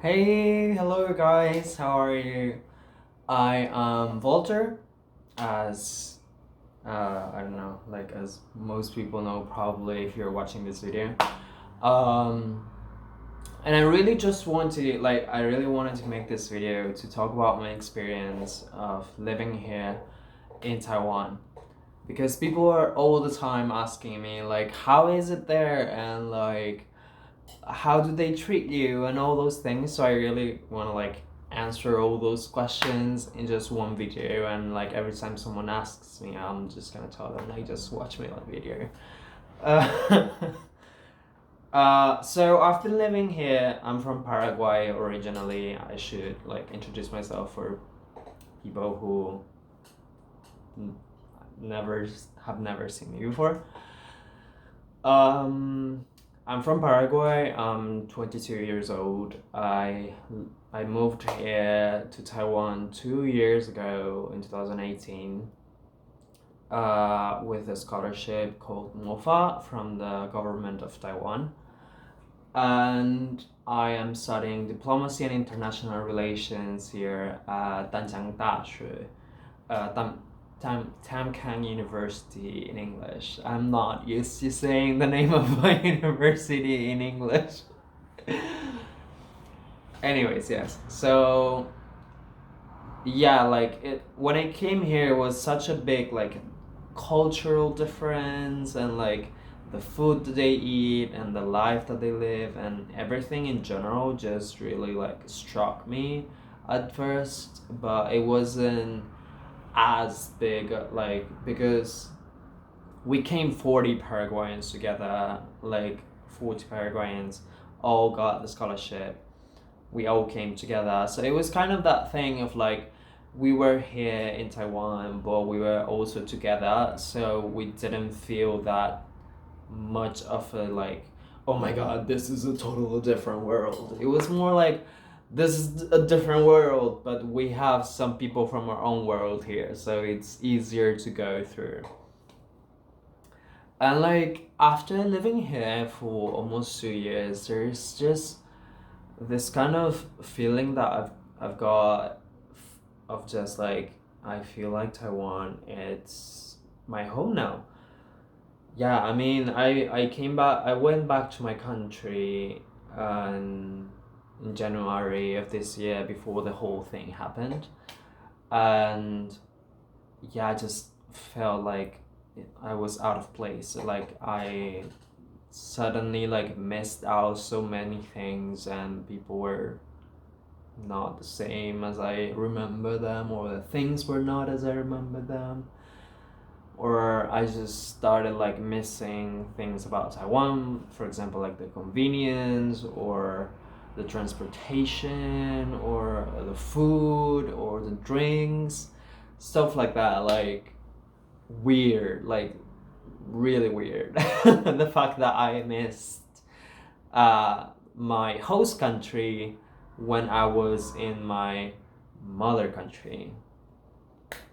Hey, hello guys, how are you? I am Walter, as I don't know, like as most people know probably if you're watching this video. Um, and I really wanted to make this video to talk about my experience of living here in Taiwan. Because people are all the time asking me, like, how is it there? And like, how do they treat you and all those things. So I really want to like answer all those questions in just one video, and like every time someone asks me, I'm just gonna tell them like just watch my video. uh, so I've been living here. I'm from Paraguay originally. I should like introduce myself for people who never never seen me before. um I'm from Paraguay. I'm 22 years old. I moved here to Taiwan 2 years ago in 2018 with a scholarship called MOFA from the government of Taiwan. And I am studying diplomacy and international relations here at Danjiang Dashi, Tam Kang University in English. I'm not used to saying the name of my university in English. Anyways, yes. So yeah, like it when I came here, it was such a big like cultural difference, and like the food that they eat and the life that they live and everything in general just really like struck me at first, but it wasn't as big, like, because we came 40 Paraguayans together, like 40 Paraguayans all got the scholarship. We all came together. So it was kind of that thing of like we were here in Taiwan, but we were also together. So we didn't feel that much of a like, oh my god, this is a total different world. It was more like, this is a different world, but we have some people from our own world here, so it's easier to go through. And like after living here for almost 2 years, there's just this kind of feeling that I've got of just like, I feel like Taiwan, it's my home now. Yeah, I mean, I went back to my country in January of this year before the whole thing happened. And yeah, I just felt like I was out of place. Like I suddenly like missed out so many things, and people were not the same as I remember them, or the things were not as I remember them, or I just started like missing things about Taiwan, for example, like the convenience or the transportation or the food or the drinks, stuff like that. Like weird, like really weird. The fact that I missed my host country when I was in my mother country.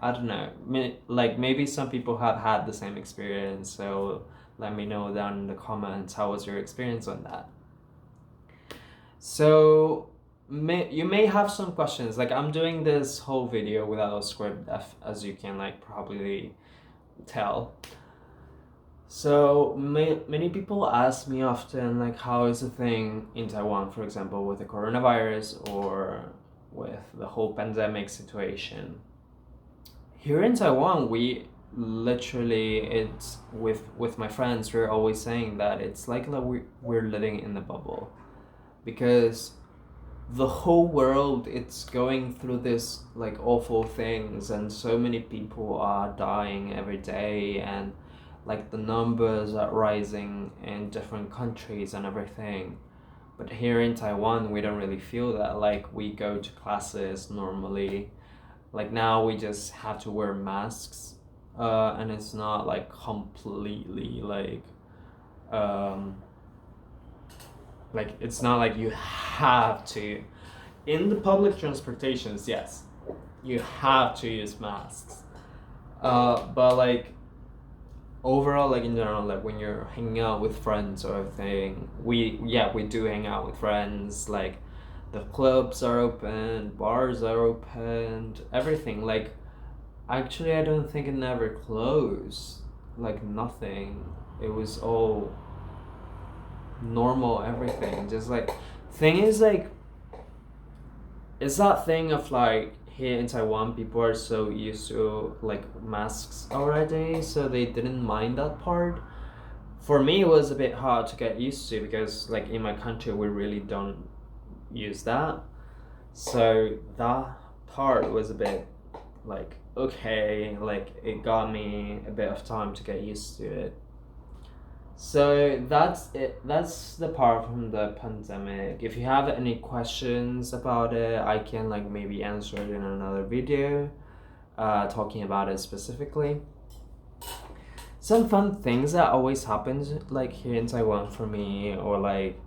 I don't know. Like maybe some people have had the same experience, so let me know down in the comments how was your experience on that. So you may have some questions. Like I'm doing this whole video without a script, as you can like probably tell. So many people ask me often like, how is the thing in Taiwan, for example, with the coronavirus or with the whole pandemic situation. Here in Taiwan, we literally, it's with my friends, we're always saying that it's like we're living in a bubble, because the whole world, it's going through this like awful things, and so many people are dying every day, and like the numbers are rising in different countries and everything. But here in Taiwan, we don't really feel that. Like we go to classes normally. Like now we just have to wear masks, and it's not like completely like it's not like you have to. In the public transportations, yes, you have to use masks. But like overall, like in general, like when you're hanging out with friends or everything, we do hang out with friends. Like The clubs are open, bars are open, everything. Like, actually, I don't think it never closed. Like, nothing. It was all normal, everything. Just like, thing is, like, it's that thing of like, here in Taiwan, people are so used to like masks already, so they didn't mind that part. For me, it was a bit hard to get used to because, like, in my country, we really don't use that. So that part was a bit like, okay, like it got me a bit of time to get used to it. So that's it. That's the part from the pandemic. If you have any questions about it, I can like maybe answer it in another video, talking about it specifically. Some fun things that always happens like here in Taiwan for me, or like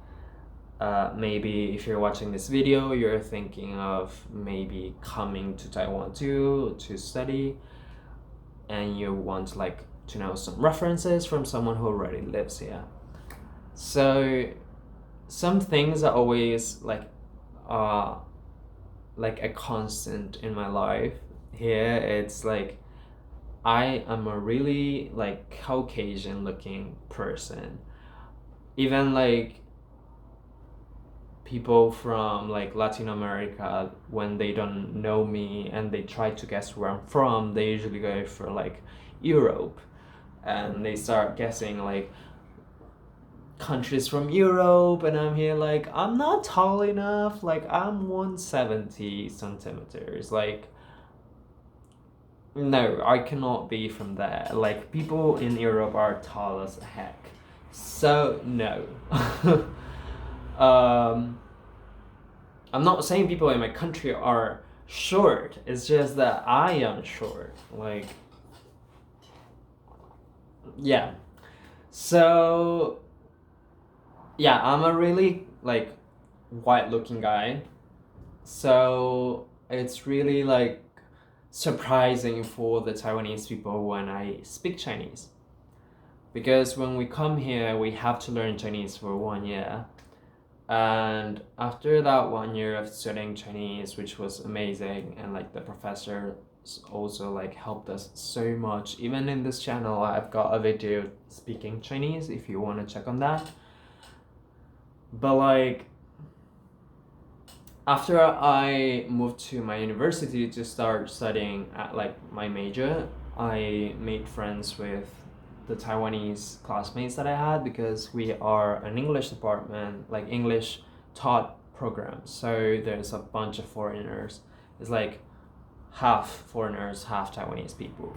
maybe if you're watching this video, you're thinking of maybe coming to Taiwan too to study, and you want like to know some references from someone who already lives here. So some things are always like a constant in my life here. It's like I am a really like Caucasian looking person. Even like people from like Latin America, when they don't know me and they try to guess where I'm from, they usually go for like Europe, and they start guessing like countries from Europe, and I'm here like I'm not tall enough, like I'm 170 centimeters, like no, I cannot be from there. Like people in Europe are tall as heck, so no. I'm not saying people in my country are short, it's just that I am short, like yeah. So yeah, I'm a really like white looking guy, so it's really like surprising for the Taiwanese people when I speak Chinese, because when we come here we have to learn Chinese for 1 year, and after that 1 year of studying Chinese, which was amazing, and like the professor also like helped us so much. Even in this channel I've got a video speaking Chinese if you want to check on that. But like after I moved to my university to start studying at like my major, I made friends with the Taiwanese classmates that I had, because we are an English department, like English taught program. So there's a bunch of foreigners. It's like half foreigners, half Taiwanese people.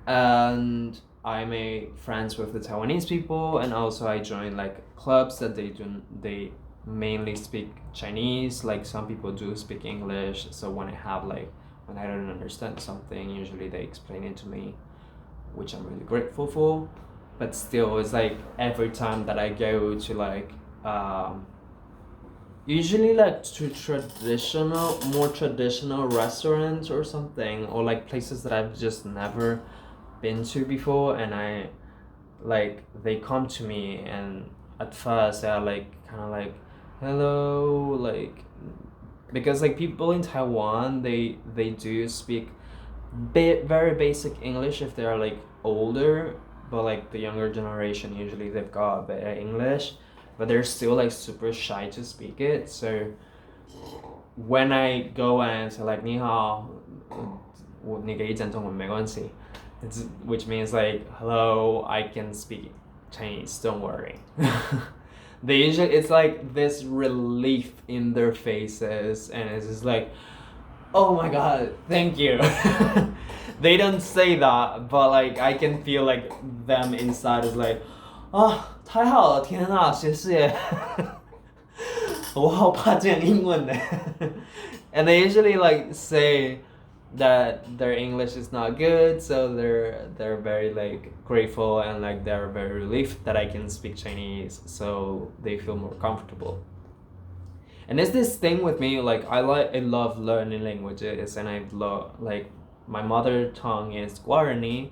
And I made friends with the Taiwanese people, and also I joined like clubs that they mainly speak Chinese. Like some people do speak English, so when I don't understand something, usually they explain it to me, which I'm really grateful for. But still, it's like every time that I go to like usually like to more traditional restaurants or something, or like places that I've just never been to before, and I like they come to me, and at first they're like kind of like hello, like because like people in Taiwan, they do speak very basic English if they're like older, but like the younger generation usually they've got better English, but they're still like super shy to speak it. So when I go and say like 你好，你可以讲中文没关系, which means like hello, I can speak Chinese, don't worry. They usually, it's like this relief in their faces, and it's just like, oh my god, thank you. They don't say that, but like I can feel like them inside is like, 啊，太好了，天啊，谢谢。我好怕讲英文呢。And they usually like say that their English is not good, so they're very like grateful, and like they're very relieved that I can speak Chinese, so they feel more comfortable. And it's this thing with me, like I love learning languages, and I love like my mother tongue is Guarani,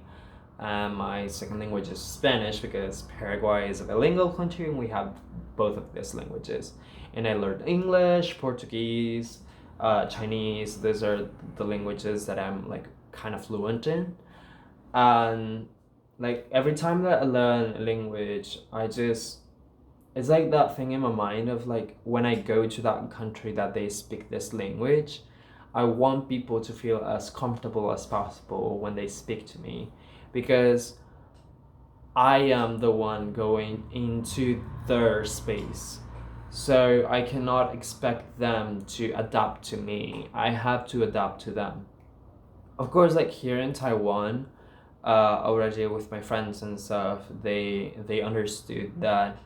and my second language is Spanish, because Paraguay is a bilingual country and we have both of these languages. and I learned English, Portuguese, Chinese. These are the languages that I'm like kind of fluent in. And like every time that I learn a language, I just, it's like that thing in my mind of like when I go to that country that they speak this language, I want people to feel as comfortable as possible when they speak to me, because I am the one going into their space. So I cannot expect them to adapt to me. I have to adapt to them. Of course, like here in Taiwan, already with my friends and stuff, they understood that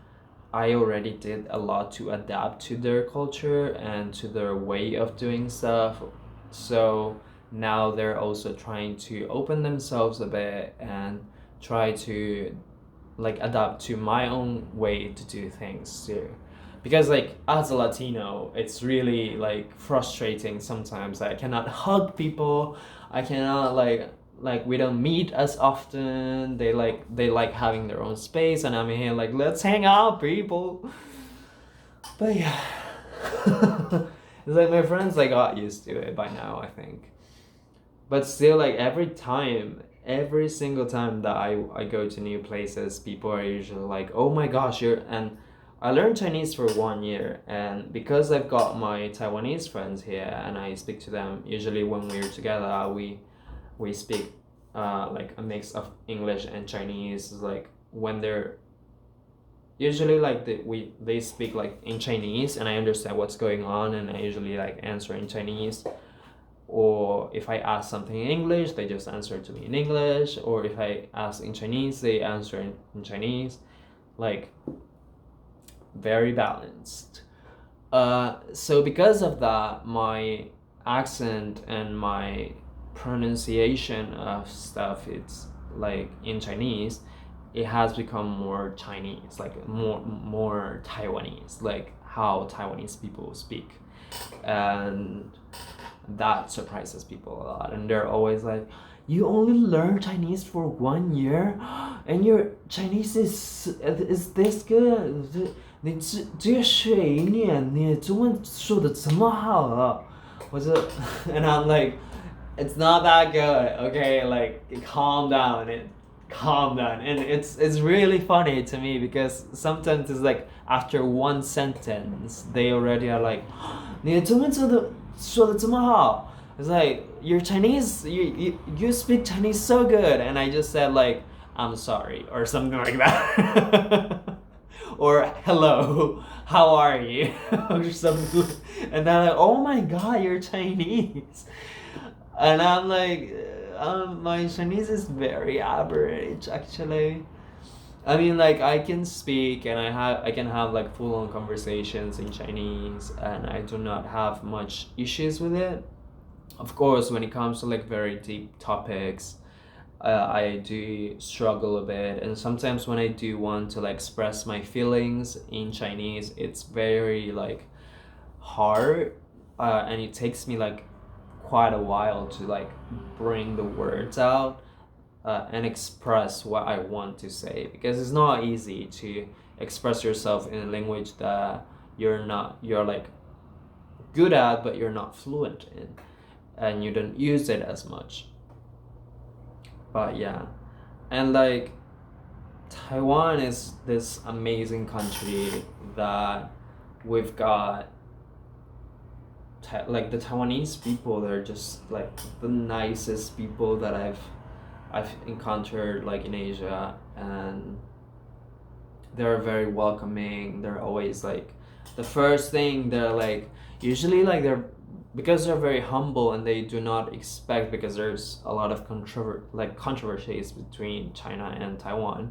I already did a lot to adapt to their culture and to their way of doing stuff. So now they're also trying to open themselves a bit and try to like adapt to my own way to do things too. Because like as a Latino, it's really like frustrating sometimes. I cannot hug people. I cannot like we don't meet as often. They like having their own space, and I'm here like let's hang out, people. But yeah, it's like my friends like got used to it by now, I think. But still, like every single time that I go to new places, people are usually like, oh my gosh, you're, and I learned Chinese for 1 year, and because I've got my Taiwanese friends here and I speak to them, usually when we're together, we speak like a mix of English and Chinese. Like when they're usually like they speak like in Chinese and I understand what's going on, and I usually like answer in Chinese. Or if I ask something in English, they just answer to me in English. Or if I ask in Chinese, they answer in Chinese. Like very balanced. So because of that, my accent and my pronunciation of stuff, it's like in Chinese, it has become more Chinese, like more Taiwanese, like how Taiwanese people speak. And that surprises people a lot, and they're always like, you only learn Chinese for 1 year and your Chinese is this good? 你只学1年，你中文说的这么好啊？and I'm like, it's not that good, okay? Like, calm down, and it's really funny to me because sometimes it's like after one sentence they already are like, 你的中文说的这么好. It's like your Chinese, you speak Chinese so good, and I just said like, I'm sorry or something like that. Or hello, how are you? Or something. And they're like, oh my god, you're Chinese. And I'm like, my Chinese is very average actually. I mean, like I can speak and I can have like full on conversations in Chinese, and I do not have much issues with it. Of course, when it comes to like very deep topics, I do struggle a bit, and sometimes when I do want to like express my feelings in Chinese, it's very like hard, and it takes me like quite a while to like bring the words out and express what I want to say, because it's not easy to express yourself in a language that you're like good at but you're not fluent in, and you don't use it as much. But yeah, and like Taiwan is this amazing country that we've got. Like the Taiwanese people, they're just like the nicest people that I've encountered like in Asia, and they're very welcoming. They're always like, the first thing they're like, usually like because they're very humble and they do not expect, because there's a lot of controversies between China and Taiwan.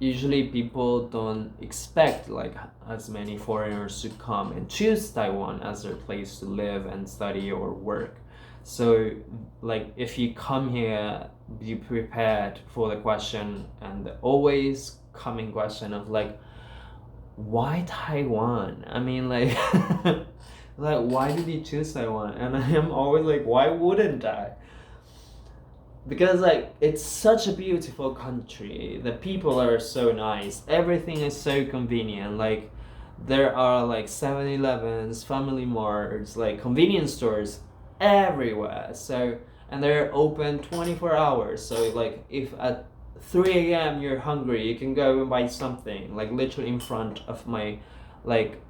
Usually people don't expect like as many foreigners to come and choose Taiwan as their place to live and study or work. So like if you come here, be prepared for the question, and the always coming question of like, why Taiwan? I mean like like why did you choose Taiwan? And I am always like, why wouldn't I? Because like it's such a beautiful country, the people are so nice, everything is so convenient. Like There are like 7-Elevens, Family Marts, like convenience stores everywhere. So, and they're open 24 hours. So like if at 3 a.m. you're hungry, you can go and buy something. Like literally in front of my like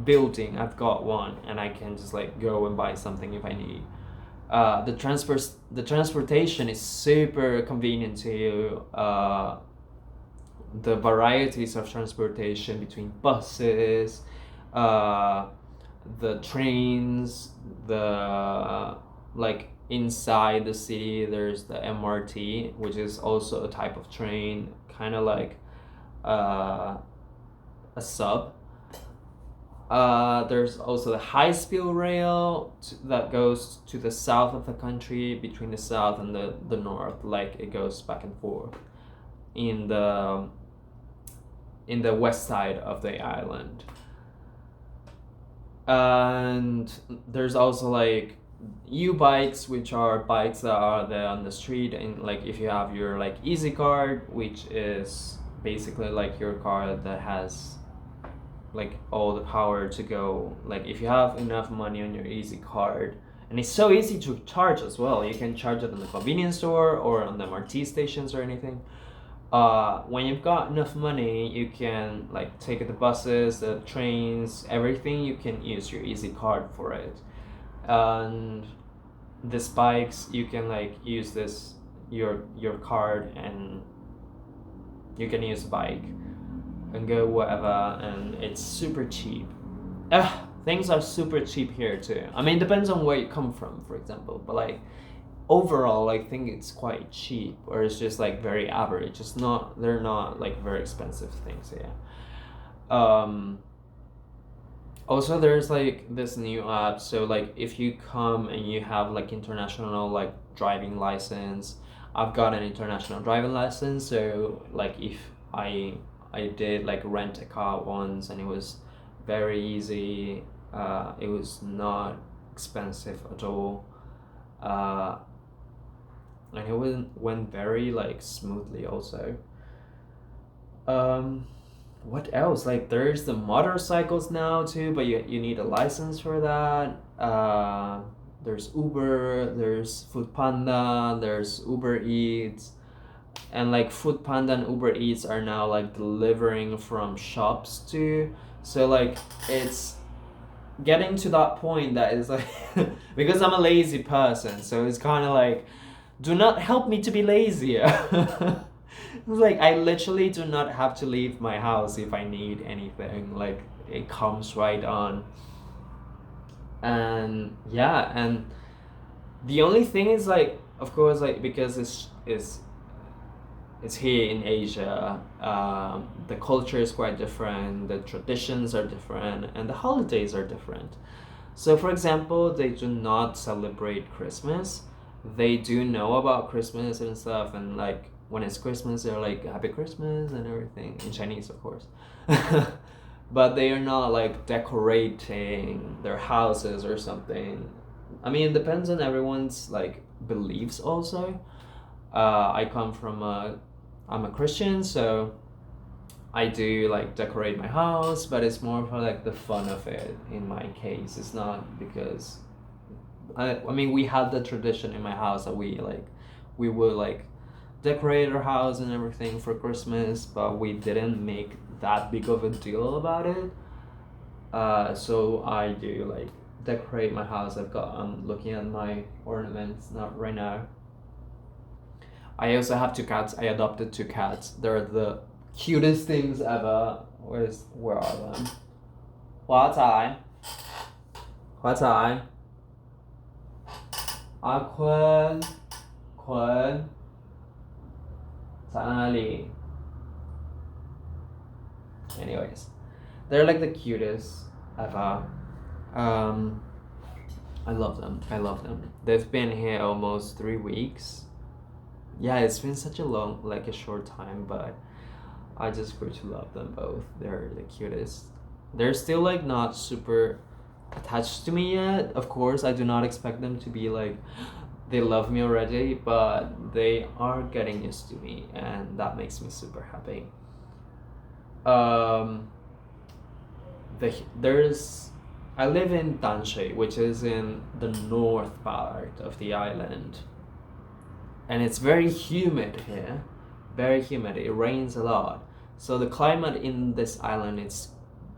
building, I've got one, and I can just like go and buy something if I need. The transportation is super convenient to you. The varieties of transportation between buses, uh, the trains, the like inside the city there's the MRT, which is also a type of train, kind of like uh, a sub. There's also the high-speed rail that goes to the south of the country, between the south and the north, like it goes back and forth in the west side of the island. And there's also like U-bikes, which are bikes that are there on the street, and like if you have your like Easy card, which is basically like your card that has like all the power to go, like if you have enough money on your Easy card, and it's so easy to charge as well. You can charge it in the convenience store or on the MRT stations or anything. When you've got enough money, you can like take the buses, the trains, everything. You can use your Easy card for it. And the bikes, you can like use this your card, and you can use a bike and go wherever, and it's super cheap. Things are super cheap here too. I mean, depends on where you come from, for example, but like overall I think it's quite cheap, or it's just like very average. They're not like very expensive things here. Also there's like this new app, so like if you come and you have like international like driving license. I've got an international driving license, so like if I did like rent a car once, and it was very easy. It was not expensive at all. And it went very like smoothly also. What else? Like there's the motorcycles now too, but you need a license for that. There's Uber, there's Food Panda, there's Uber Eats, and like Food Panda and Uber Eats are now like delivering from shops too. So like it's getting to that point that is like because I'm a lazy person, so it's kind of like, do not help me to be lazy. It's like I literally do not have to leave my house if I need anything. Like it comes right on. And yeah, and the only thing is like, of course, like because it's here in Asia, the culture is quite different, the traditions are different, and the holidays are different. So, for example, they do not celebrate Christmas. They do know about Christmas and stuff, and like when it's Christmas, they're like Happy Christmas and everything in Chinese, of course. But they are not like decorating their houses or something. I mean, it depends on everyone's like beliefs also. I'm a Christian, so I do like decorate my house, but it's more for like the fun of it in my case. It's not because I mean we had the tradition in my house that we would like decorate our house and everything for Christmas, but we didn't make that big of a deal about it. So I do like decorate my house. I'm looking at my ornaments not right now. I also have two cats. I adopted two cats. They're the cutest things ever. Where are them? 华仔，华仔，阿坤，坤，在哪里？ Anyways, they're like the cutest ever. I love them. I love them. They've been here almost 3 weeks. Yeah, it's been such a short time, but I just grew to love them both. They're the cutest. They're still like not super attached to me yet. Of course, I do not expect them to be like they love me already, but they are getting used to me, and that makes me super happy. there's I live in Tanshui, which is in the north part of the island, and it's very humid here, very humid. It rains a lot, so the climate in this island is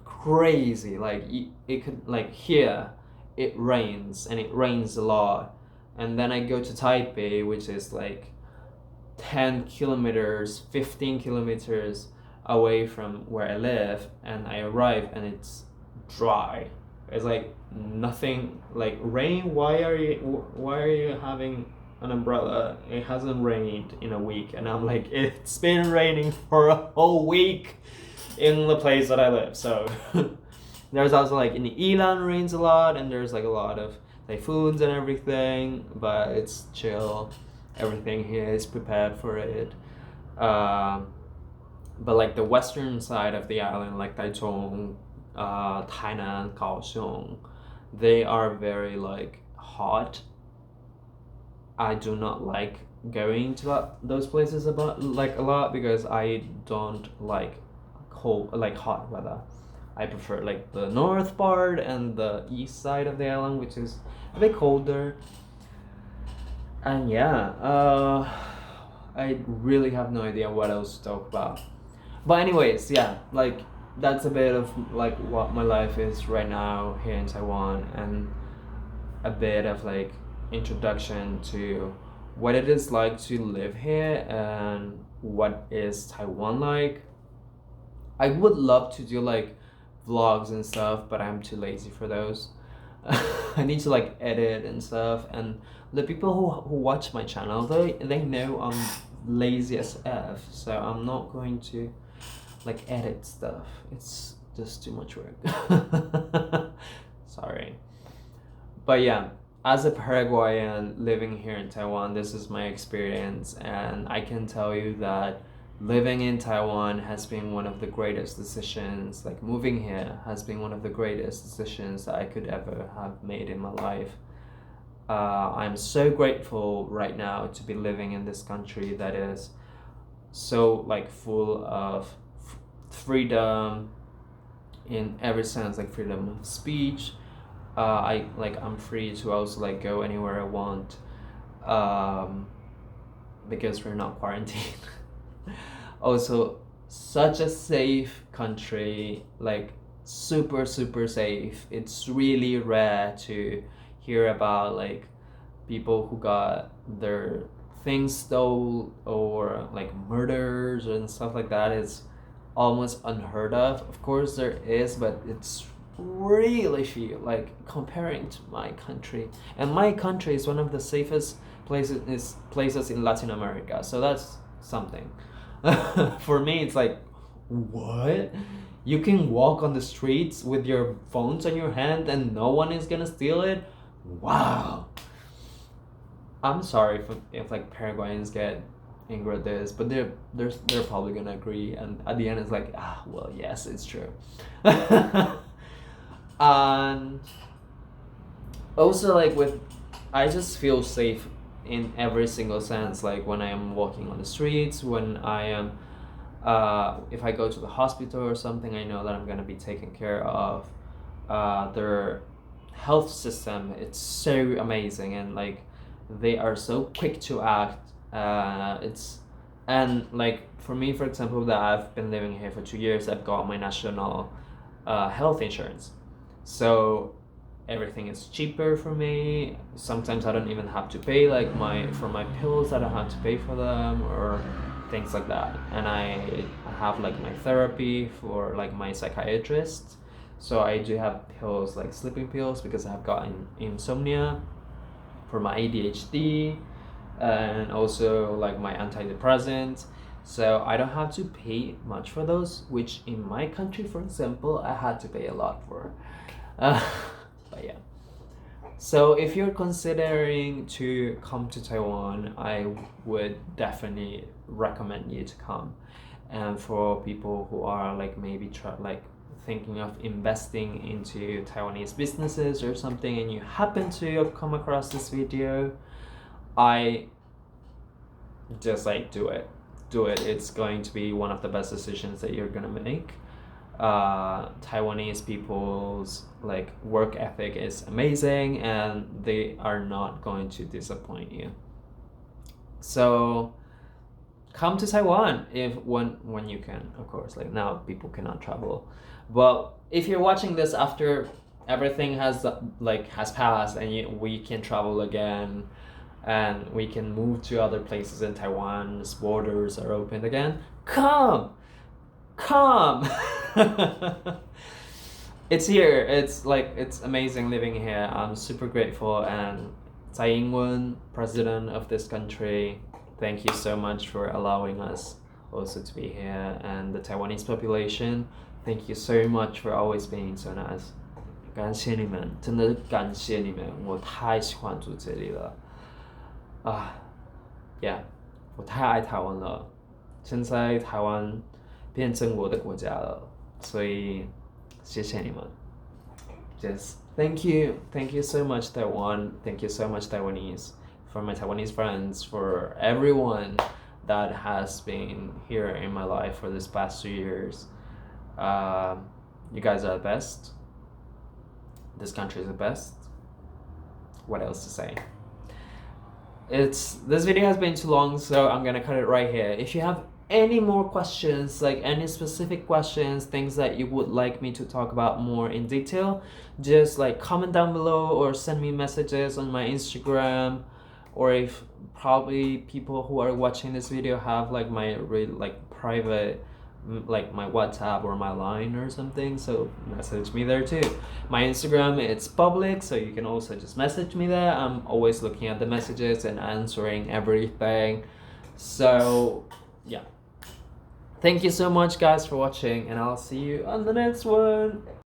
crazy. Like it could like here, it rains and it rains a lot, and then I go to Taipei, which is like 10 kilometers, 15 kilometers away from where I live, and I arrive and it's dry. It's like nothing, like rain. Why are you having an umbrella? It hasn't rained in a week, and I'm like, it's been raining for a whole week in the place that I live. So there's also like in Ilan rains a lot, and there's like a lot of typhoons and everything, but it's chill. Everything here is prepared for it. But like the western side of the island, like Taichung, Tainan, Kaohsiung, they are very like hot. I do not like going to those places about like a lot because I don't like cold, like hot weather. I prefer like the north part and the east side of the island, which is a bit colder. And yeah, I really have no idea what else to talk about. But anyways, yeah, like that's a bit of like what my life is right now here in Taiwan, and a bit of like introduction to what it is like to live here and what is Taiwan like. I would love to do like vlogs and stuff, but I'm too lazy for those. I need to like edit and stuff, and the people who watch my channel, they know I'm lazy as F, so I'm not going to like edit stuff. It's just too much work. Sorry. But yeah, as a Paraguayan living here in Taiwan, this is my experience, and I can tell you that living in Taiwan has been one of the greatest decisions. Like moving here has been one of the greatest decisions that I could ever have made in my life. I'm so grateful right now to be living in this country that is so like full of freedom in every sense, like freedom of speech. I'm free to also like go anywhere I want, because we're not quarantined. Also, such a safe country, like super safe. It's really rare to hear about like people who got their things stole or like murders and stuff like that. It's almost unheard of. Of course there is, but it's really few, like comparing to my country. And my country is one of the safest places in Latin America, so that's something. For me it's like, what? You can walk on the streets with your phones on your hand and no one is gonna steal it? Wow. I'm sorry if like Paraguayans get angry at this, but they're probably gonna agree, and at the end it's like, well, yes, it's true. And also like I just feel safe in every single sense, like when I am walking on the streets, when I am if I go to the hospital or something, I know that I'm gonna be taken care of. Their health system, it's so amazing, and like they are so quick to act. And like for me, for example, that I've been living here for 2 years, I've got my national health insurance, so everything is cheaper for me. Sometimes I don't even have to pay like for my pills. I don't have to pay for them or things like that. And I have like my therapy for like my psychiatrist, so I do have pills like sleeping pills because I've got insomnia, for my ADHD, and also like my antidepressant. So I don't have to pay much for those, which in my country, for example, I had to pay a lot for. But yeah. So if you're considering to come to Taiwan, I would definitely recommend you to come. And for people who are like maybe thinking of investing into Taiwanese businesses or something, and you happen to have come across this video, I just like do it. It's going to be one of the best decisions that you're gonna make. Taiwanese people's like work ethic is amazing, and they are not going to disappoint you. So come to Taiwan if when you can, of course. Like now people cannot travel, but if you're watching this after everything has passed and we can travel again, and we can move to other places in Taiwan's borders are open again, come. It's here. It's amazing living here. I'm super grateful, and Tsai Ing-wen, president of this country, thank you so much for allowing us also to be here, and the Taiwanese population, thank you so much for always being so nice. 感谢你们，真的感谢你们，我太喜欢住这里了啊！Yeah， 我太爱台湾了。现在台湾变成我的国家了，所以谢谢你们。Just thank you so much Taiwan, thank you so much Taiwanese, for my Taiwanese friends, for everyone that has been here in my life for this past 2 years. You guys are the best. This country is the best. What else to say? This video has been too long, so I'm gonna cut it right here. If you have any more questions, like any specific questions, things that you would like me to talk about more in detail, just like comment down below or send me messages on my Instagram, or if probably people who are watching this video have like my private, like my WhatsApp or my line or something, so message me there too. My Instagram, it's public, so you can also just message me there. I'm always looking at the messages and answering everything. So yeah, thank you so much guys for watching, and I'll see you on the next one.